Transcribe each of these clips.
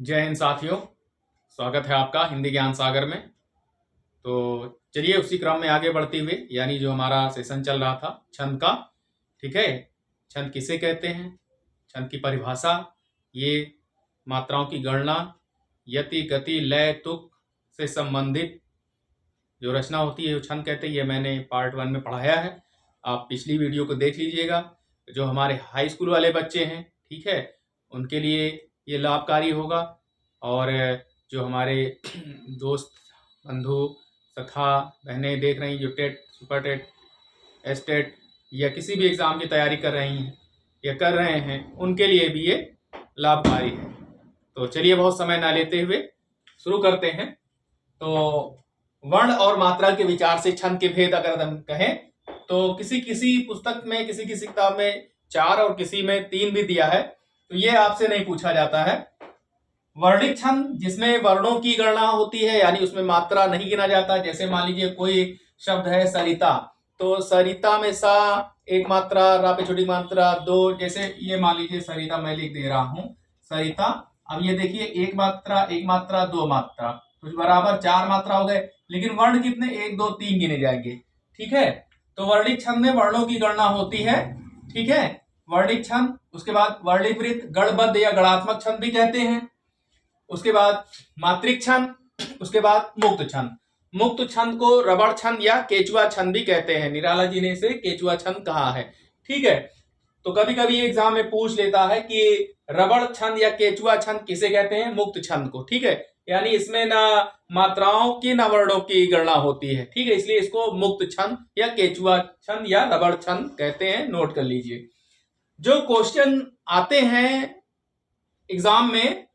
जय हिंद साथियों। स्वागत है आपका हिंदी ज्ञान सागर में। तो चलिए उसी क्रम में आगे बढ़ते हुए, यानी जो हमारा सेशन चल रहा था छंद का, ठीक है। छंद किसे कहते हैं, छंद की परिभाषा, ये मात्राओं की गणना, यति गति लय तुक से संबंधित जो रचना होती है, जो छंद कहते हैं, ये मैंने पार्ट 1 में पढ़ाया है। आप पिछली वीडियो को देख लीजिएगा। जो हमारे हाई स्कूल वाले बच्चे हैं, ठीक है, उनके लिए ये लाभकारी होगा। और जो हमारे दोस्त बंधु सखा बहनें देख रही जो TET, super TET, S TET या किसी भी एग्ज़ाम की तैयारी कर रही हैं या कर रहे हैं, उनके लिए भी ये लाभकारी है। तो चलिए बहुत समय ना लेते हुए शुरू करते हैं। तो वर्ण और मात्रा के विचार से छंद के भेद अगर हम कहें तो किसी किसी पुस्तक में, किसी किसी किताब में 4 और किसी में 3 भी दिया है। तो ये आपसे नहीं पूछा जाता है। वर्णिक छंद जिसमें वर्णों की गणना होती है, यानी उसमें मात्रा नहीं गिना जाता। जैसे मान लीजिए कोई शब्द है सरिता, तो सरिता में सा एक मात्रा, रा पे छोटी मात्रा 2। जैसे ये मान लीजिए सरिता मैं लिख दे रहा हूं सरिता। अब ये देखिए एक मात्रा 2 मात्रा, तो बराबर 4 मात्रा हो गए। लेकिन वर्ण कितने, 1 2 3 गिने जाएंगे, ठीक है। तो वर्णिक छंद में वर्णों की गणना होती है, ठीक है, वर्णिक छंद। उसके बाद वर्णिक वृत्त, गणबद्ध या गणात्मक छंद भी कहते हैं। उसके बाद मात्रिक छंद, उसके बाद मुक्त छंद। मुक्त छंद को रबड़ छंद या केचुआ छंद भी कहते हैं। निराला जी ने इसे केचुआ छंद कहा है, ठीक है। तो कभी कभी एग्जाम में पूछ लेता है कि रबड़ छंद या केचुआ छंद किसे कहते हैं, मुक्त छंद को, ठीक है। यानी इसमें ना मात्राओं की ना वर्णों की गणना होती है, ठीक है, इसलिए इसको मुक्त छंद या केचुआ छंद या रबड़ छंद कहते हैं। नोट कर लीजिए। जो क्वेश्चन आते हैं एग्जाम में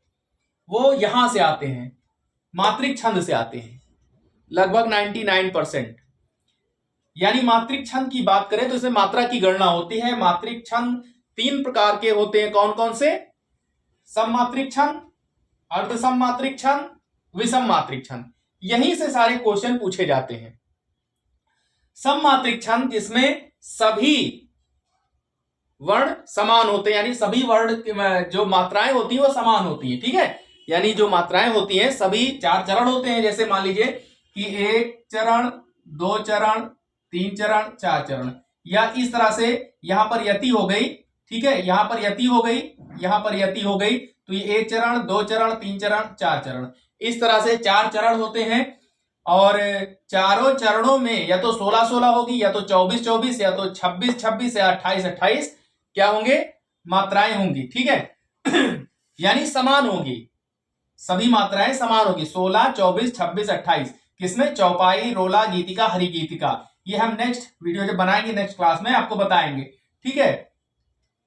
वो यहां से आते हैं, मात्रिक छंद से आते हैं, लगभग 99%। यानी मात्रिक छंद की बात करें तो इसमें मात्रा की गणना होती है। मात्रिक छंद 3 प्रकार के होते हैं। कौन कौन से? सममात्रिक छंद, अर्ध सममात्रिक छंद, विषम मात्रिक छंद। यहीं से सारे क्वेश्चन पूछे जाते हैं। सममात्रिक छंद जिसमें सभी वर्ण समान होते हैं, यानी सभी वर्ण जो मात्राएं होती है वो समान होती है, ठीक है। यानी जो मात्राएं होती हैं सभी 4 चरण होते हैं। जैसे मान लीजिए कि 1 चरण, 2 चरण, 3 चरण, 4 चरण, या इस तरह से यहां पर यति हो गई, ठीक है, यहां पर यति हो गई, यहां पर यति हो गई। तो ये 1 चरण, 2 चरण, 3 चरण, 4 चरण, इस तरह से 4 चरण होते हैं। और चारों चरणों में या तो 16-16 होगी, या तो 24-24, या तो 26-26, या 28-28 क्या होंगे, मात्राएं होंगी, ठीक है। यानी समान होगी, सभी मात्राएं समान होगी। 16, 24, 26, 28 किसमें? चौपाई, रोला, गीतिका, हरि गीतिका। ये हम नेक्स्ट वीडियो जब बनाएंगे, नेक्स्ट क्लास में आपको बताएंगे, ठीक है।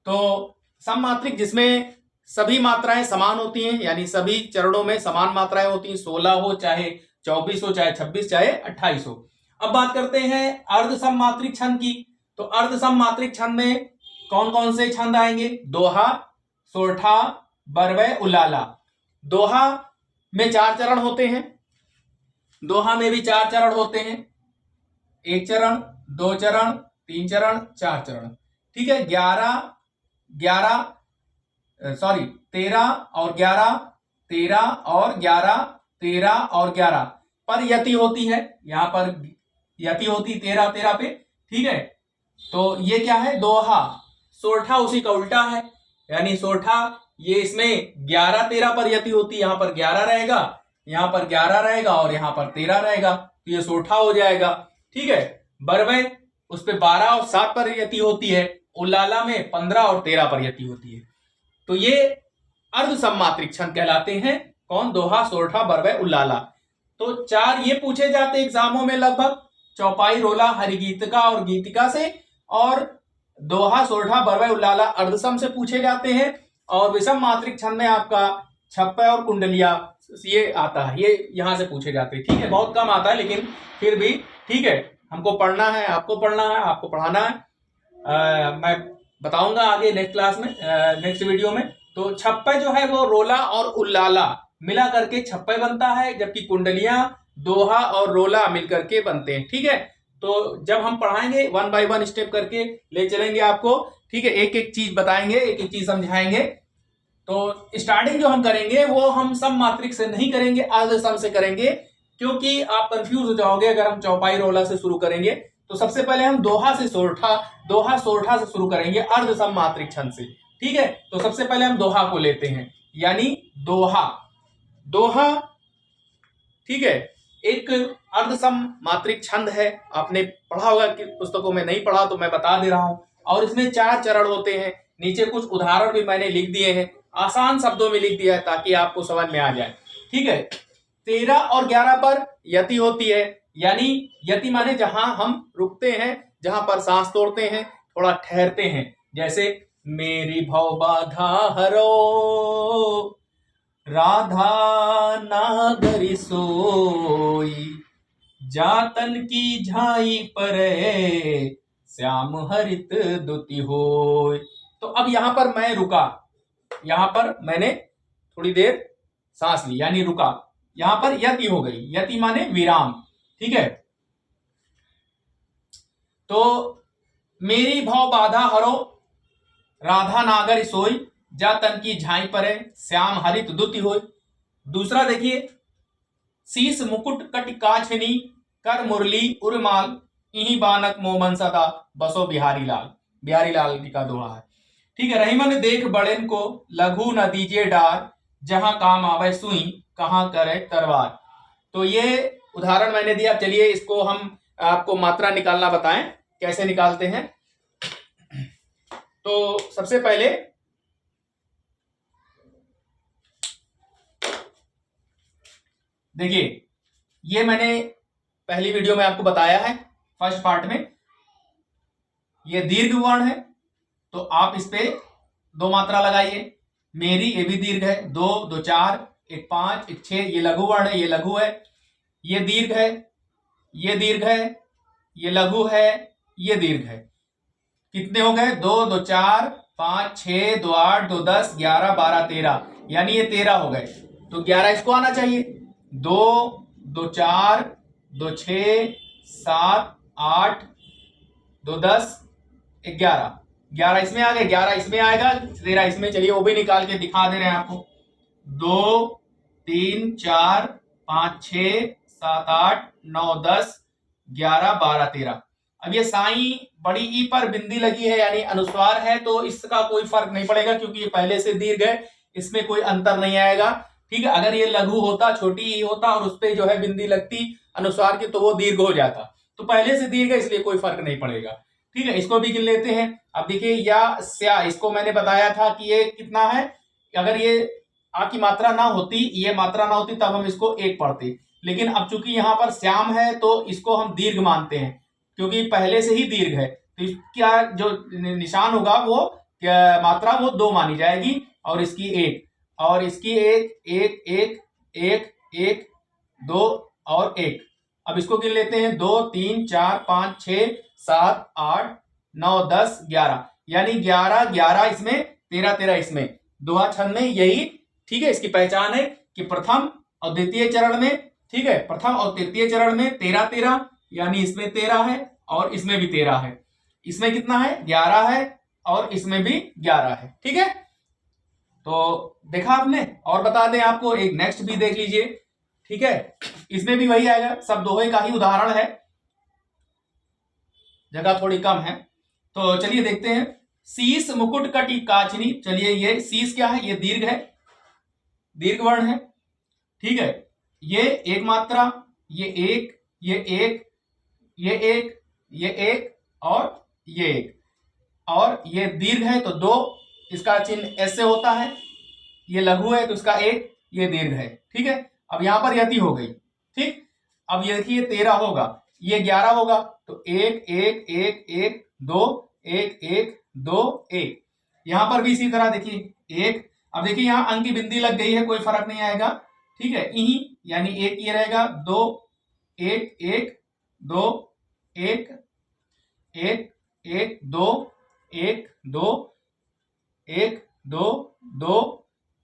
तो सममात्रिक जिसमें सभी मात्राएं समान होती हैं, यानी सभी चरणों में समान मात्राएं होती हैं, 16 हो चाहे 24 हो चाहे 26 चाहे 28 हो। अब बात करते हैं अर्ध सममात्रिक छंद की। तो अर्ध सममात्रिक छंद में कौन कौन से छंद आएंगे? दोहा, सोरठा, बरवै, उलाला। दोहा में 4 चरण होते हैं, दोहा में भी 4 चरण होते हैं। 1 चरण, 2 चरण, 3 चरण, 4 चरण, ठीक है। 13 और 11, 13 और 11, 13 और 11 पर यति होती है। यहां पर यति होती 13-13 पे, ठीक है। तो ये क्या है? दोहा। सोरठा उसी का उल्टा है, यानी सोरठा ये इसमें 11-13 पर यति होती है। यहां पर 11 रहेगा, यहां पर 11 रहेगा और यहां पर 13 रहेगा, तो ये सोरठा हो जाएगा, ठीक है। बरवै उस पे 12 और 7 पर यति होती है। उलाला में 15 और 13 पर यति होती है। तो ये अर्ध सममात्रिक छंद कहलाते हैं। कौन? दोहा, सोरठा, बरवै, उलाला। तो 4 ये पूछे जाते एग्जामों में लगभग, चौपाई, रोला, हरिगीतिका और गीतिका से। और दोहा, सोरठा, बरवै, उलाला अर्धसम से पूछे जाते हैं। और विषम मात्रिक छंद में आपका छप्पै और कुंडलिया ये आता है, ये यहां से पूछे जाते हैं, ठीक है। बहुत कम आता है लेकिन फिर भी ठीक है, हमको पढ़ना है, आपको पढ़ना है, आपको पढ़ाना है। मैं बताऊंगा आगे नेक्स्ट क्लास में, नेक्स्ट वीडियो में। तो छप्पै जो है वो रोला और उलाला मिला करके छप्पै बनता है, जबकि कुंडलियां दोहा और रोला मिलकर के बनते हैं, ठीक है। तो जब हम पढ़ाएंगे 1 बाय 1 स्टेप करके ले चलेंगे आपको, ठीक है, एक एक चीज बताएंगे, एक एक चीज समझाएंगे। तो स्टार्टिंग जो हम करेंगे वो हम सम मात्रिक से नहीं करेंगे, अर्ध सम से करेंगे, क्योंकि आप कंफ्यूज हो जाओगे अगर हम चौपाई रोला से शुरू करेंगे। तो सबसे पहले हम दोहा सोरठा से शुरू करेंगे अर्ध सम मात्रिक छंद से। ठीक है, तो सबसे पहले हम दोहा को लेते हैं, यानी दोहा। ठीक है, एक अर्धसम मात्रिक छंद है, आपने पढ़ा होगा कि पुस्तकों में, नहीं पढ़ा तो मैं बता दे रहा हूं। और इसमें 4 चरण होते हैं। नीचे कुछ उदाहरण भी मैंने लिख दिए हैं, आसान शब्दों में लिख दिया है ताकि आपको समझ में आ जाए। ठीक है, 13 और 11 पर यति होती है, यानी यति माने जहां हम रुकते हैं, जहां पर सांस तोड़ते हैं, थोड़ा ठहरते हैं। जैसे मेरी भव बाधा हरो राधा नागरी सोई, जातन की झाई पर श्याम हरित दुति होय। तो अब यहां पर मैं रुका, यहां पर मैंने थोड़ी देर सांस ली यानी रुका, यहां पर यति हो गई, यति माने विराम। ठीक है, तो मेरी भव बाधा हरो राधा नागर सोई, जा तन की झाई परे श्याम हरित दुति होय। दूसरा देखिए, शीस मुकुट कटि काछनी कर मुरली उर्माल, इही बानक मोमन सदा बसो बिहारी लाल। बिहारी लाल जी का दोहा है। ठीक है, रहीमन देख बड़ेन को लघु न दीजिए डार, जहां काम आवे सुई कहां करे तरवार। तो ये उदाहरण मैंने दिया। चलिए इसको हम आपको मात्रा निकालना बताएं, कैसे निकालते हैं। तो सबसे पहले देखिए, ये मैंने पहली वीडियो में आपको बताया है, फर्स्ट पार्ट में। ये दीर्घ वर्ण है, तो आप इस पे 2 मात्रा लगाइए। मेरी, ये भी दीर्घ है, 2, 2 4, 1 5, 1 6, ये लघु वर्ण है, ये लघु है। ये दीर्घ है, ये दीर्घ है, ये लघु है, ये दीर्घ है। कितने हो गए? 2, 2 4, 5 6, 2 8, 2 10, 11 12 13, यानी ये 13 हो गए। तो 11 इसको आना चाहिए। 2, 2 4, 2 6, 7 8, 2 10, 11, 11 इसमें आ गए, 11 इसमें आएगा, 13 इसमें। चलिए वो भी निकाल के दिखा दे रहे हैं आपको। 2 3 4 5 6 7 8 9 10 11 12 13। अब ये साई बड़ी ई पर बिंदी लगी है, यानी अनुस्वार है, तो इसका कोई फर्क नहीं पड़ेगा क्योंकि ये पहले से दीर्घ है, इसमें कोई अंतर नहीं आएगा। ठीक है, अगर ये लघु होता, छोटी ई होता और उस पर जो है बिंदी लगती अनुस्वार की, तो वो दीर्घ हो जाता। तो पहले से दीर्घ है इसलिए कोई फर्क नहीं पड़ेगा। ठीक है, इसको भी गिन लेते हैं। अब देखिए, या स्या, इसको मैंने बताया था कि ये कितना है। अगर ये आ की मात्रा ना होती, ये मात्रा ना होती, तब हम इसको 1 पढ़ते। लेकिन अब चूंकि यहां पर श्याम है तो इसको हम दीर्घ मानते हैं, क्योंकि पहले से ही दीर्घ है। तो इसका जो निशान होगा वो मात्रा वो 2 मानी जाएगी, और इसकी 1, और इसकी 1 1 1 1 1 2 और 1। अब इसको गिन लेते हैं। 2 3 4 5 6 7 8 9 10 11, यानी 11 11 इसमें, 13 13 इसमें, दोहा छंद में यही। ठीक है, इसकी पहचान है कि प्रथम और द्वितीय चरण में, ठीक है, प्रथम और तृतीय चरण में 13 13, यानी इसमें 13 है और इसमें भी 13 है। इसमें कितना है? 11 है, और इसमें भी 11 है। ठीक है, तो देखा आपने। और बता दें आपको, एक नेक्स्ट भी देख लीजिए। ठीक है, इसमें भी वही आएगा, सब दोहे का ही उदाहरण है, जगह थोड़ी कम है। तो चलिए देखते हैं। शीस मुकुट कटि काचनी। चलिए, ये शीस क्या है? ये दीर्घ है, दीर्घ वर्ण है। ठीक है, ये 1 मात्रा, ये 1, ये 1, ये 1, ये 1 और ये 1, और ये दीर्घ है तो 2, इसका चिन्ह ऐसे होता है। ये लघु है तो इसका 1, ये दीर्घ है। ठीक है, अब यहां पर यति हो गई। ठीक, अब ये देखिए 13 होगा, ये 11 होगा, तो 1 1 1 1 2 1 1 2 1। यहां पर भी इसी तरह देखिए 1। अब देखिए यहां अंक की बिंदी लग गई है, कोई फर्क नहीं आएगा। ठीक है, यही यानी 1 ये रहेगा, 2 1 1 2 1 1 1 2 1 2 1 2 2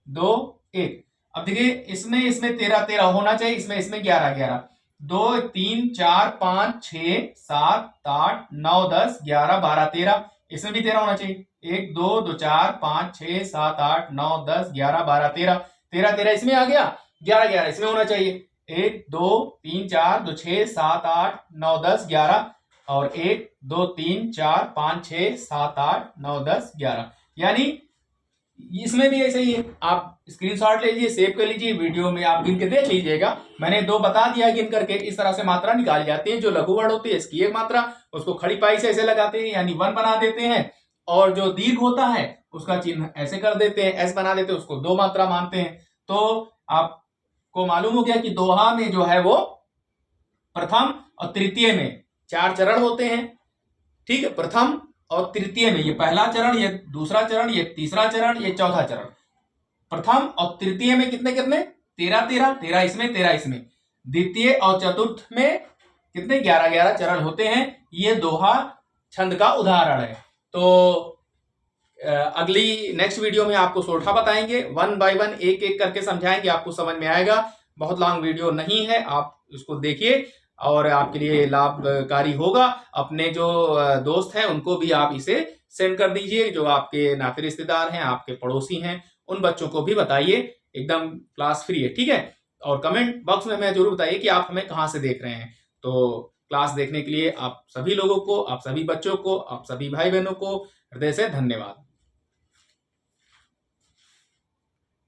2 1। अब देखिए इसमें 13 13 होना चाहिए, इसमें 11 11। 2 3 4 5 6 7 8 9 10 11 12 13, इसमें भी 13 होना चाहिए। 1 2 2 4 5 6 7 8 9 10 11 12 13, 13 इसमें आ गया, 11 इसमें होना चाहिए। 1 2 3 4 2 6 7 8 9 10 11 और 1 2 3 4 5 6 7 8 9 10 11, यानी इसमें भी ऐसे ही है। आप स्क्रीनशॉट ले लीजिए, सेव कर लीजिए, वीडियो में आप गिन के देख लीजिएगा। मैंने 2 बता दिया गिन करके। इस तरह से मात्रा निकाली जाती है। जो लघु वर्ण होती है इसकी एक मात्रा, उसको खड़ी पाई से ऐसे लगाते हैं, यानी 1 बना देते हैं, और जो दीर्घ होता है उसका चिन्ह ऐसे कर देते हैं, एस बना देते हैं, उसको 2 मात्रा मानते हैं। तो आपको मालूम हो गया कि दोहा में जो है वो प्रथम और तृतीय में 4 चरण होते हैं। ठीक है, प्रथम और तृतीय में, ये पहला चरण, ये दूसरा चरण, ये तीसरा चरण, ये चौथा चरण। प्रथम और तृतीय में कितने कितने? 13 इसमें, 13 इसमें। द्वितीय और चतुर्थ में कितने? 11 चरण होते हैं। ये दोहा छंद का उदाहरण है। तो अगली नेक्स्ट वीडियो में आपको सोठा बताएंगे, 1 बाय 1 एक एक करके समझाएंगे, आपको समझ में आएगा। बहुत लॉन्ग वीडियो नहीं है, आप इसको देखिए और आपके लिए लाभकारी होगा। अपने जो दोस्त हैं उनको भी आप इसे सेंड कर दीजिए, जो आपके नाते रिश्तेदार हैं, आपके पड़ोसी हैं, उन बच्चों को भी बताइए। एकदम क्लास फ्री है, ठीक है। और कमेंट बॉक्स में हमें जरूर बताइए कि आप हमें कहाँ से देख रहे हैं। तो क्लास देखने के लिए आप सभी लोगों को, आप सभी बच्चों को, आप सभी भाई बहनों को हृदय से धन्यवाद।